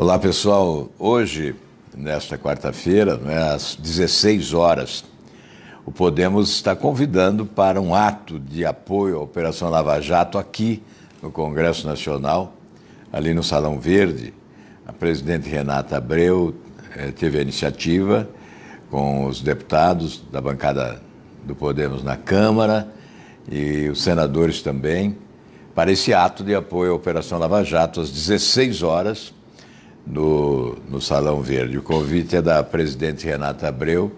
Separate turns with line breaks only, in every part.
Olá, pessoal. Hoje, nesta quarta-feira, às 16 horas, o Podemos está convidando para um ato de apoio à Operação Lava Jato aqui no Congresso Nacional, ali no Salão Verde. A presidente Renata Abreu teve a iniciativa com os deputados da bancada do Podemos na Câmara e os senadores também, para esse ato de apoio à Operação Lava Jato, às 16 horas, no Salão Verde. O convite é da presidente Renata Abreu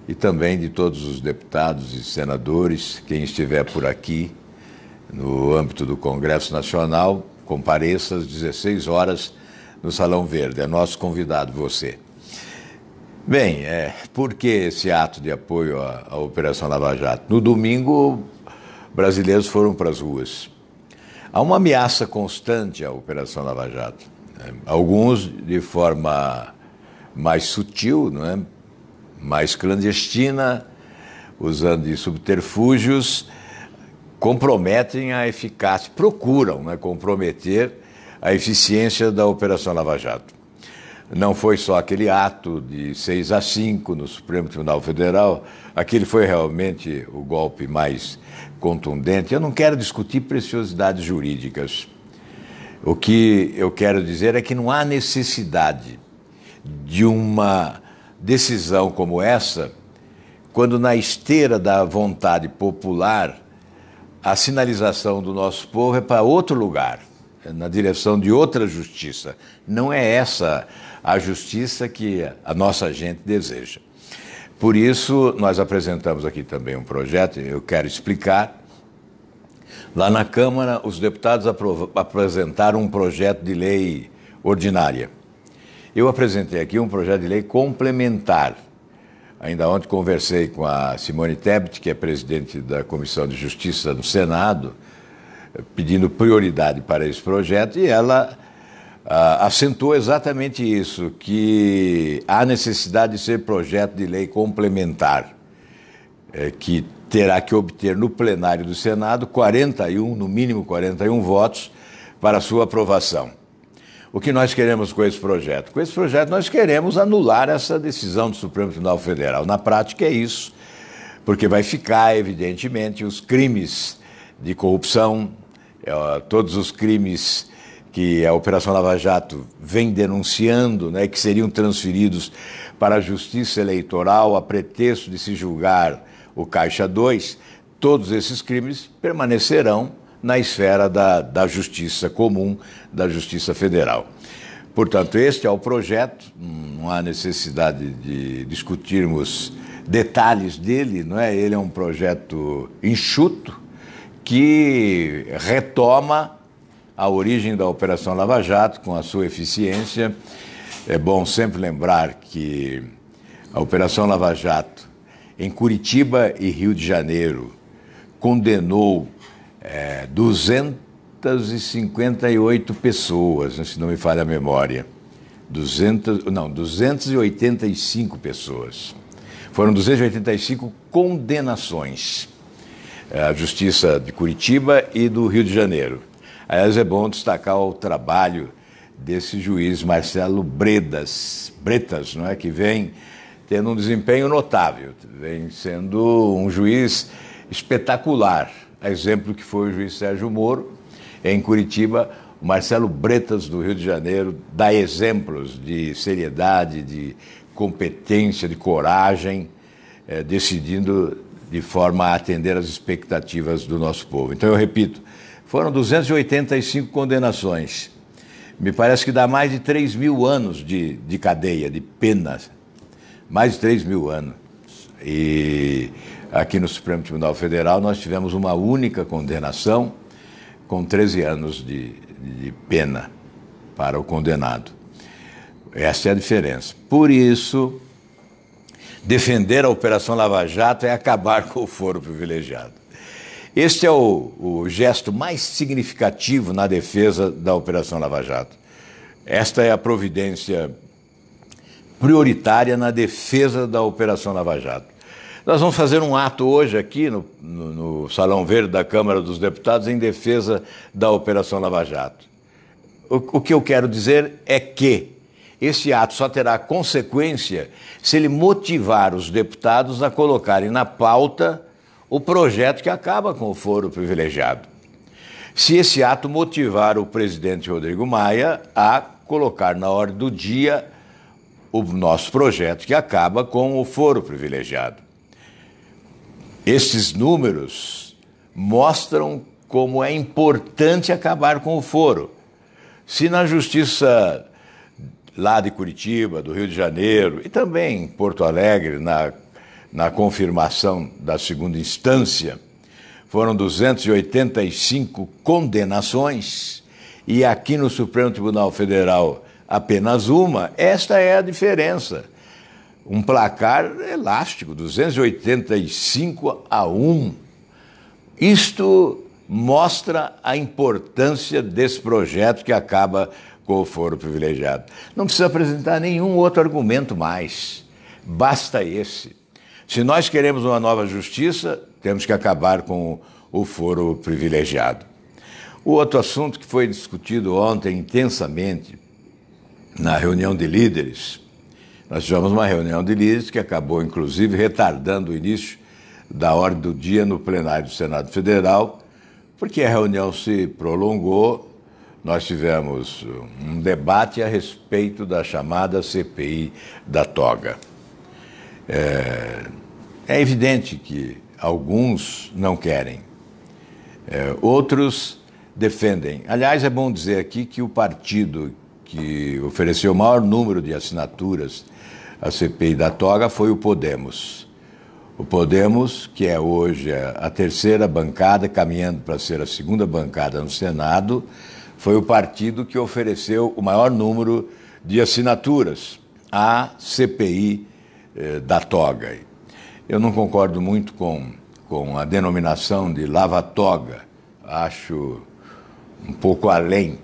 e também de todos os deputados e senadores. Quem estiver por aqui, no âmbito do Congresso Nacional, compareça às 16 horas no Salão Verde. É nosso convidado, você. Bem, por que esse ato de apoio à Operação Lava Jato? No domingo, brasileiros foram para as ruas. Há uma ameaça constante à Operação Lava Jato. Alguns de forma mais sutil, não é? Mais clandestina, usando de subterfúgios, comprometem a eficácia, procuram, né, comprometer a eficiência da Operação Lava Jato. Não foi só aquele ato de 6-5 no Supremo Tribunal Federal, aquele foi realmente o golpe mais contundente. Eu não quero discutir preciosidades jurídicas. O que eu quero dizer é que não há necessidade de uma decisão como essa, quando na esteira da vontade popular, a sinalização do nosso povo é para outro lugar, na direção de outra justiça. Não é essa a justiça que a nossa gente deseja. Por isso, nós apresentamos aqui também um projeto, eu quero explicar. Lá na Câmara, os deputados apresentaram um projeto de lei ordinária. Eu apresentei aqui um projeto de lei complementar. Ainda ontem conversei com a Simone Tebet, que é presidente da Comissão de Justiça do Senado, pedindo prioridade para esse projeto, e ela acentuou exatamente isso, que há necessidade de ser projeto de lei complementar, que terá que obter no plenário do Senado 41, no mínimo 41 votos para sua aprovação. O que nós queremos com esse projeto? Com esse projeto nós queremos anular essa decisão do Supremo Tribunal Federal. Na prática é isso, porque vai ficar, evidentemente, os crimes de corrupção, todos os crimes que a Operação Lava Jato vem denunciando, né, que seriam transferidos para a Justiça Eleitoral a pretexto de se julgar o Caixa 2, todos esses crimes permanecerão na esfera da Justiça Comum, da Justiça Federal. Portanto, este é o projeto, não há necessidade de discutirmos detalhes dele, não é? Ele é um projeto enxuto que retoma a origem da Operação Lava Jato com a sua eficiência. É bom sempre lembrar que a Operação Lava Jato, em Curitiba e Rio de Janeiro, condenou 258 pessoas, se não me falha a memória. 285 pessoas. Foram 285 condenações. A Justiça de Curitiba e do Rio de Janeiro. Aliás, é bom destacar o trabalho desse juiz Marcelo Bretas, não é? Que vem tendo um desempenho notável, vem sendo um juiz espetacular, a exemplo que foi o juiz Sérgio Moro. Em Curitiba, o Marcelo Bretas, do Rio de Janeiro, dá exemplos de seriedade, de competência, de coragem, decidindo de forma a atender às expectativas do nosso povo. Então, eu repito, foram 285 condenações. Me parece que dá mais de 3.000 anos de cadeia, de pena. Mais de 3.000 anos. E aqui no Supremo Tribunal Federal nós tivemos uma única condenação com 13 anos de pena para o condenado. Essa é a diferença. Por isso, defender a Operação Lava Jato é acabar com o foro privilegiado. Este é o gesto mais significativo na defesa da Operação Lava Jato. Esta é a providência prioritária na defesa da Operação Lava Jato. Nós vamos fazer um ato hoje aqui no Salão Verde da Câmara dos Deputados em defesa da Operação Lava Jato. O que eu quero dizer é que esse ato só terá consequência se ele motivar os deputados a colocarem na pauta o projeto que acaba com o foro privilegiado. Se esse ato motivar o presidente Rodrigo Maia a colocar na ordem do dia o nosso projeto que acaba com o foro privilegiado. Esses números mostram como é importante acabar com o foro. Se na Justiça lá de Curitiba, do Rio de Janeiro e também em Porto Alegre, na confirmação da segunda instância, foram 285 condenações e aqui no Supremo Tribunal Federal apenas uma, esta é a diferença. Um placar elástico, 285-1. Isto mostra a importância desse projeto que acaba com o foro privilegiado. Não precisa apresentar nenhum outro argumento mais. Basta esse. Se nós queremos uma nova justiça, temos que acabar com o foro privilegiado. O outro assunto que foi discutido ontem intensamente na reunião de líderes, nós tivemos uma reunião de líderes que acabou, inclusive, retardando o início da ordem do dia no plenário do Senado Federal, porque a reunião se prolongou. Nós tivemos um debate a respeito da chamada CPI da toga. É evidente que alguns não querem, outros defendem. Aliás, é bom dizer aqui que o partido que ofereceu o maior número de assinaturas à CPI da toga foi o Podemos. O Podemos, que é hoje a terceira bancada, caminhando para ser a segunda bancada no Senado, foi o partido que ofereceu o maior número de assinaturas à CPI da toga. Eu não concordo muito com a denominação de lava-toga, acho um pouco além,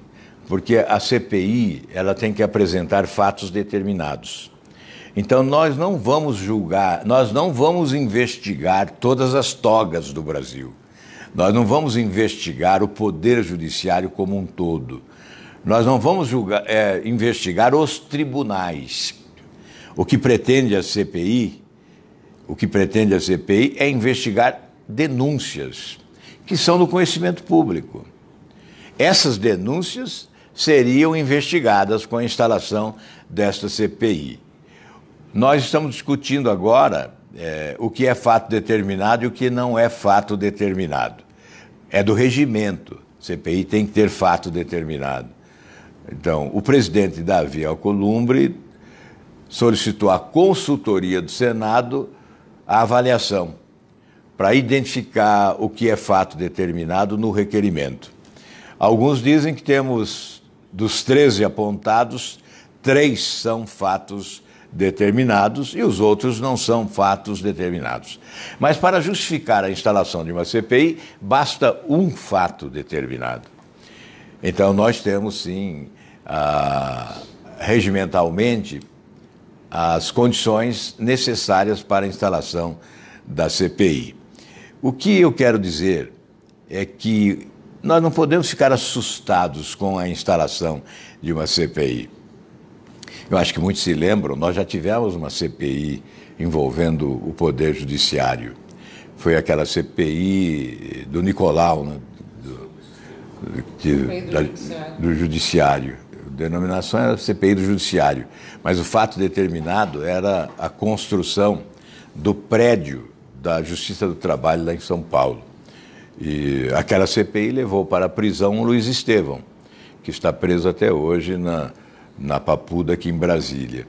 porque a CPI ela tem que apresentar fatos determinados. Então nós não vamos julgar, nós não vamos investigar todas as togas do Brasil. Nós não vamos investigar o Poder Judiciário como um todo. Nós não vamos investigar os tribunais. O que pretende a CPI é investigar denúncias que são do conhecimento público. Essas denúncias seriam investigadas com a instalação desta CPI. Nós estamos discutindo agora o que é fato determinado e o que não é fato determinado. É do regimento. CPI tem que ter fato determinado. Então, o presidente Davi Alcolumbre solicitou à consultoria do Senado a avaliação para identificar o que é fato determinado no requerimento. Alguns dizem que temos, dos 13 apontados, 3 são fatos determinados e os outros não são fatos determinados. Mas para justificar a instalação de uma CPI, basta um fato determinado. Então nós temos sim, regimentalmente, as condições necessárias para a instalação da CPI. O que eu quero dizer é que nós não podemos ficar assustados com a instalação de uma CPI. Eu acho que muitos se lembram, nós já tivemos uma CPI envolvendo o Poder Judiciário. Foi aquela CPI do Nicolau, né? do Judiciário. A denominação era CPI do Judiciário, mas o fato determinado era a construção do prédio da Justiça do Trabalho lá em São Paulo. E aquela CPI levou para a prisão o Luiz Estevão, que está preso até hoje na Papuda, aqui em Brasília.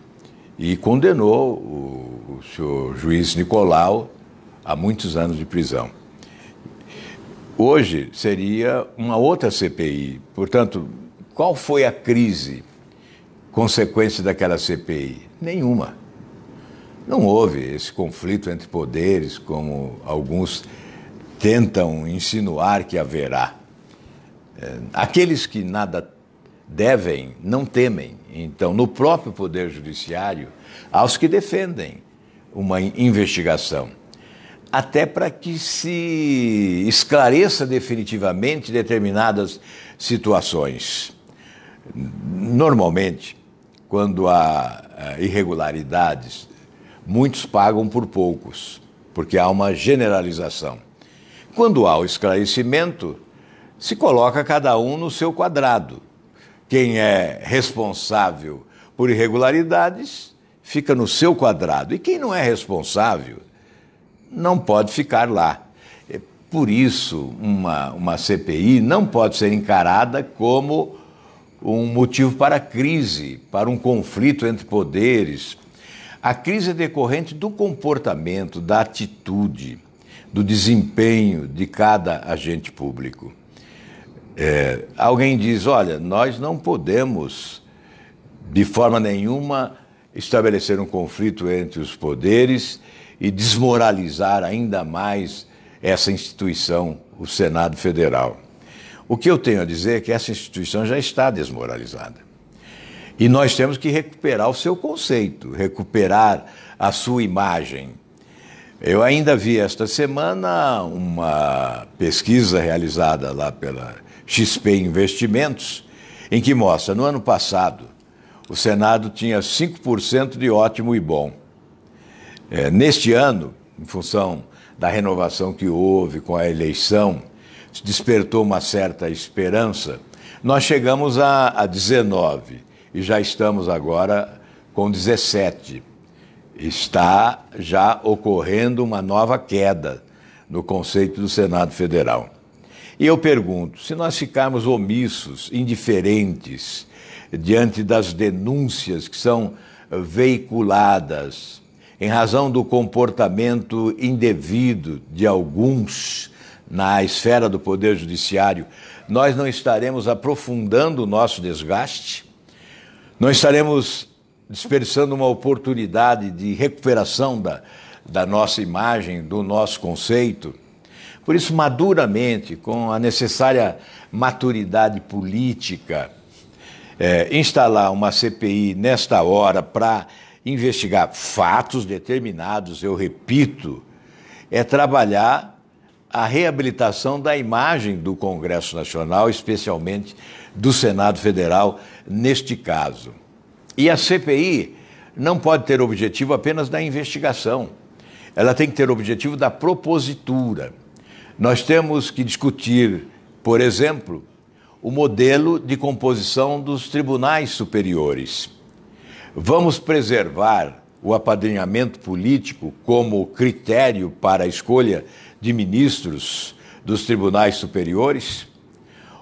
E condenou o senhor juiz Nicolau a muitos anos de prisão. Hoje seria uma outra CPI. Portanto, qual foi a crise consequência daquela CPI? Nenhuma. Não houve esse conflito entre poderes, como alguns tentam insinuar que haverá. Aqueles que nada devem, não temem. Então, no próprio Poder Judiciário, há os que defendem uma investigação, até para que se esclareça definitivamente determinadas situações. Normalmente, quando há irregularidades, muitos pagam por poucos, porque há uma generalização. Quando há o esclarecimento, se coloca cada um no seu quadrado. Quem é responsável por irregularidades fica no seu quadrado. E quem não é responsável não pode ficar lá. Por isso, uma CPI não pode ser encarada como um motivo para crise, para um conflito entre poderes. A crise é decorrente do comportamento, da atitude, do desempenho de cada agente público. Alguém diz, olha, nós não podemos, de forma nenhuma, estabelecer um conflito entre os poderes e desmoralizar ainda mais essa instituição, o Senado Federal. O que eu tenho a dizer é que essa instituição já está desmoralizada. E nós temos que recuperar o seu conceito, recuperar a sua imagem. Eu ainda vi esta semana uma pesquisa realizada lá pela XP Investimentos, em que mostra, no ano passado, o Senado tinha 5% de ótimo e bom. Neste ano, em função da renovação que houve com a eleição, despertou uma certa esperança, nós chegamos a 19 e já estamos agora com 17. Está já ocorrendo uma nova queda no conceito do Senado Federal. E eu pergunto, se nós ficarmos omissos, indiferentes, diante das denúncias que são veiculadas em razão do comportamento indevido de alguns na esfera do Poder Judiciário, nós não estaremos aprofundando o nosso desgaste? Não estaremos desperdiçando uma oportunidade de recuperação da nossa imagem, do nosso conceito? Por isso, maduramente, com a necessária maturidade política, instalar uma CPI nesta hora para investigar fatos determinados, eu repito, é trabalhar a reabilitação da imagem do Congresso Nacional, especialmente do Senado Federal, neste caso. E a CPI não pode ter objetivo apenas da investigação, ela tem que ter objetivo da propositura. Nós temos que discutir, por exemplo, o modelo de composição dos tribunais superiores. Vamos preservar o apadrinhamento político como critério para a escolha de ministros dos tribunais superiores?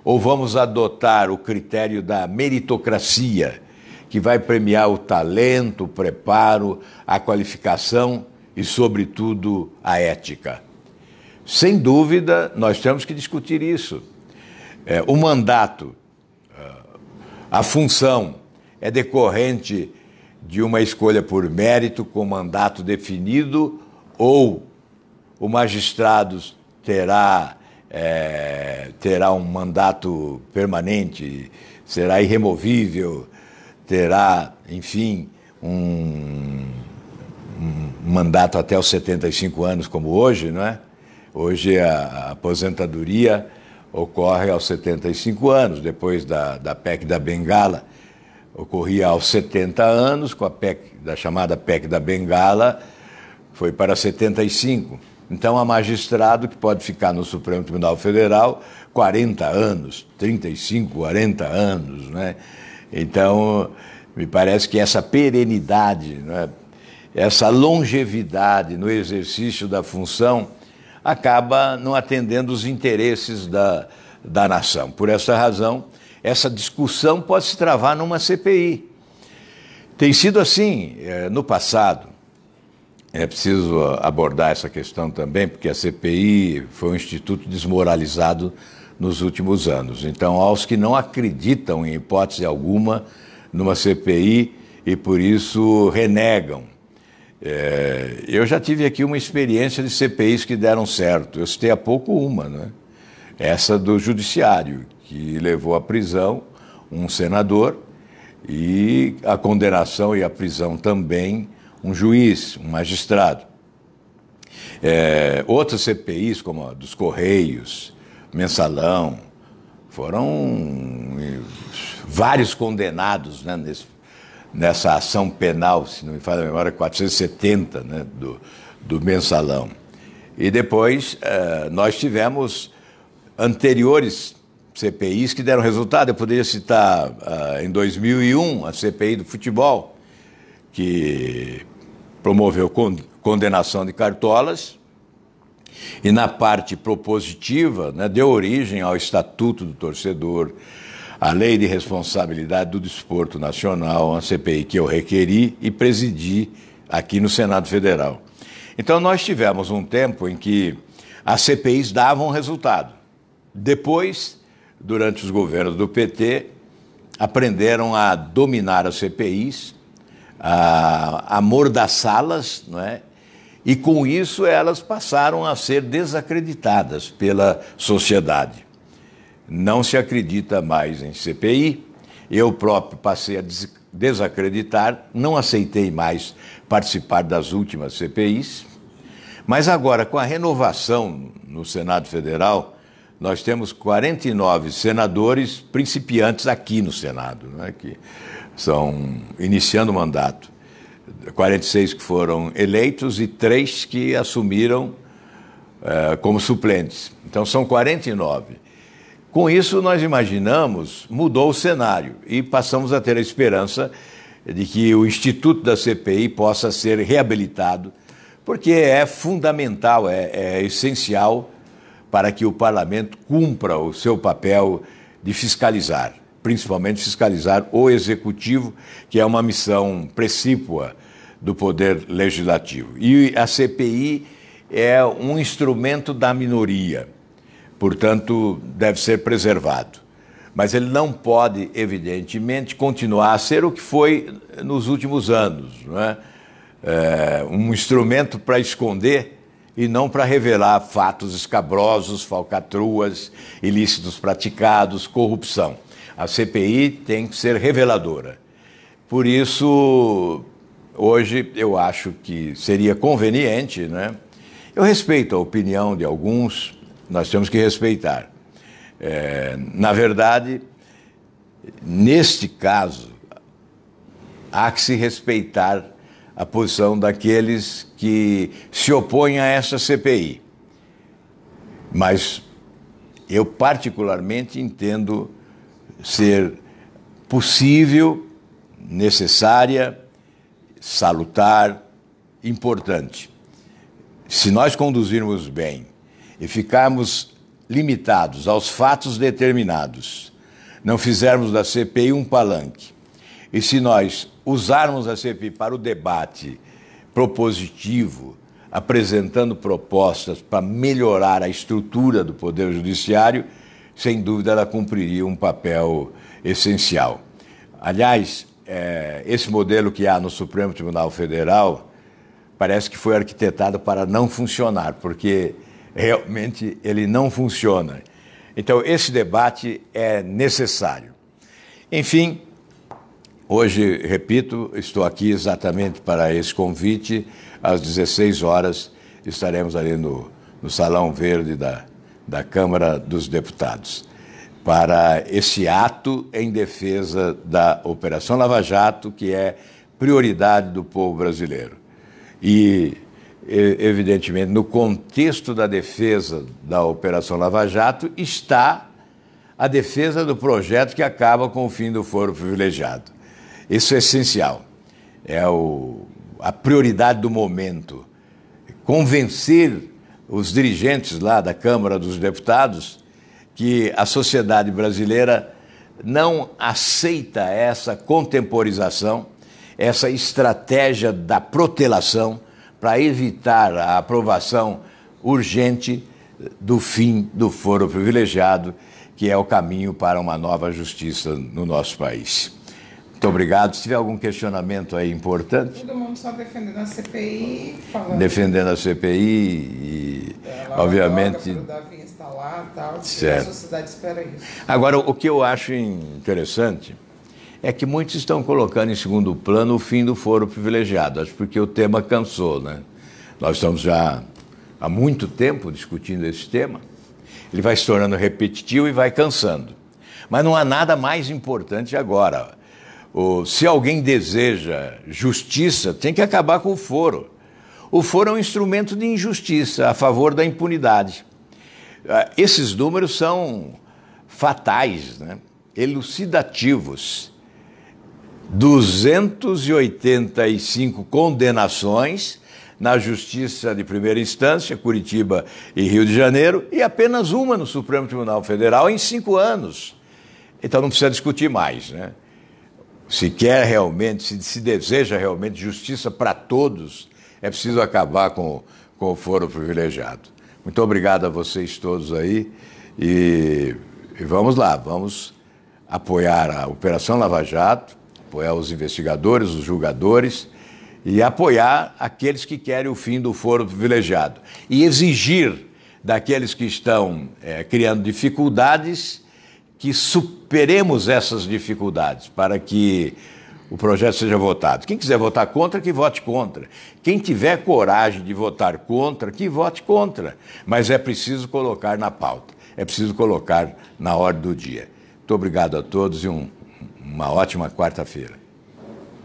Ou vamos adotar o critério da meritocracia, que vai premiar o talento, o preparo, a qualificação e, sobretudo, a ética? Sem dúvida, nós temos que discutir isso. O mandato, a função, é decorrente de uma escolha por mérito com mandato definido, ou o magistrado terá um mandato permanente, será irremovível, terá, enfim, um mandato até os 75 anos, como hoje, não é? Hoje a aposentadoria ocorre aos 75 anos, depois da PEC da Bengala, ocorria aos 70 anos, com a PEC, da chamada PEC da Bengala, foi para 75. Então, há magistrado que pode ficar no Supremo Tribunal Federal 40 anos, 35, 40 anos, né? Então, me parece que essa perenidade, né, essa longevidade no exercício da função acaba não atendendo os interesses da nação. Por essa razão, essa discussão pode se travar numa CPI. Tem sido assim no passado. É preciso abordar essa questão também, porque a CPI foi um instituto desmoralizado nos últimos anos. Então, aos que não acreditam em hipótese alguma numa CPI e por isso renegam. Eu já tive aqui uma experiência de CPIs que deram certo. Eu citei há pouco uma, né? Essa do Judiciário, que levou à prisão um senador e a condenação e a prisão também um juiz, um magistrado. Outras CPIs, como a dos Correios, Mensalão, foram vários condenados, né, nessa ação penal, se não me falha a memória, 470, né, do Mensalão. E depois nós tivemos anteriores CPIs que deram resultado. Eu poderia citar em 2001 a CPI do futebol, que promoveu condenação de cartolas e na parte propositiva, né, deu origem ao Estatuto do Torcedor, a Lei de Responsabilidade do Desporto Nacional, uma CPI que eu requeri e presidi aqui no Senado Federal. Então nós tivemos um tempo em que as CPIs davam resultado. Depois, durante os governos do PT, aprenderam a dominar as CPIs, a amordaçá-las, não é? E com isso elas passaram a ser desacreditadas pela sociedade. Não se acredita mais em CPI, eu próprio passei a desacreditar, não aceitei mais participar das últimas CPIs, mas agora com a renovação no Senado Federal, nós temos 49 senadores principiantes aqui no Senado, né, que estão iniciando o mandato. 46 que foram eleitos e 3 que assumiram como suplentes. Então são 49. Com isso nós imaginamos, mudou o cenário e passamos a ter a esperança de que o Instituto da CPI possa ser reabilitado, porque é fundamental, é essencial para que o parlamento cumpra o seu papel de fiscalizar, principalmente fiscalizar o executivo, que é uma missão precípua do poder legislativo. E a CPI é um instrumento da minoria, portanto, deve ser preservado. Mas ele não pode, evidentemente, continuar a ser o que foi nos últimos anos, não é? Um instrumento para esconder e não para revelar fatos escabrosos, falcatruas, ilícitos praticados, corrupção. A CPI tem que ser reveladora. Por isso, hoje, eu acho que seria conveniente, né? Eu respeito a opinião de alguns, nós temos que respeitar. Na verdade, neste caso, há que se respeitar a posição daqueles que se opõem a essa CPI. Mas eu particularmente entendo ser possível, necessária, salutar, importante. Se nós conduzirmos bem e ficarmos limitados aos fatos determinados, não fizermos da CPI um palanque, e se nós usarmos a CPI para o debate propositivo, apresentando propostas para melhorar a estrutura do Poder Judiciário, sem dúvida ela cumpriria um papel essencial. Aliás, esse modelo que há no Supremo Tribunal Federal parece que foi arquitetado para não funcionar, porque realmente ele não funciona. Então, esse debate é necessário. Enfim, hoje, repito, estou aqui exatamente para esse convite. Às 16 horas estaremos ali no Salão Verde da Câmara dos Deputados, para esse ato em defesa da Operação Lava Jato, que é prioridade do povo brasileiro. E, evidentemente, no contexto da defesa da Operação Lava Jato está a defesa do projeto que acaba com o fim do foro privilegiado. Isso é essencial, é a prioridade do momento. Convencer os dirigentes lá da Câmara dos Deputados que a sociedade brasileira não aceita essa contemporização, essa estratégia da protelação para evitar a aprovação urgente do fim do foro privilegiado, que é o caminho para uma nova justiça no nosso país. Muito obrigado. Se tiver algum questionamento aí importante...
Todo mundo só defendendo a CPI, falando...
Defendendo a CPI e, obviamente...
O Davi instalar, tal,
certo.
A sociedade espera isso.
Agora, o que eu acho interessante é que muitos estão colocando em segundo plano o fim do foro privilegiado, acho porque o tema cansou, né? Nós estamos já há muito tempo discutindo esse tema, ele vai se tornando repetitivo e vai cansando. Mas não há nada mais importante agora. Se alguém deseja justiça, tem que acabar com o foro. O foro é um instrumento de injustiça a favor da impunidade. Esses números são fatais, né? Elucidativos. 285 condenações na Justiça de Primeira Instância, Curitiba e Rio de Janeiro, e apenas uma no Supremo Tribunal Federal em 5 anos. Então não precisa discutir mais, né? Se quer realmente, se deseja realmente justiça para todos, é preciso acabar com o foro privilegiado. Muito obrigado a vocês todos aí e vamos lá, vamos apoiar a Operação Lava Jato, apoiar os investigadores, os julgadores e apoiar aqueles que querem o fim do foro privilegiado e exigir daqueles que estão criando dificuldades que superemos essas dificuldades para que o projeto seja votado. Quem quiser votar contra, que vote contra. Quem tiver coragem de votar contra, que vote contra. Mas é preciso colocar na pauta, é preciso colocar na ordem do dia. Muito obrigado a todos e uma ótima quarta-feira.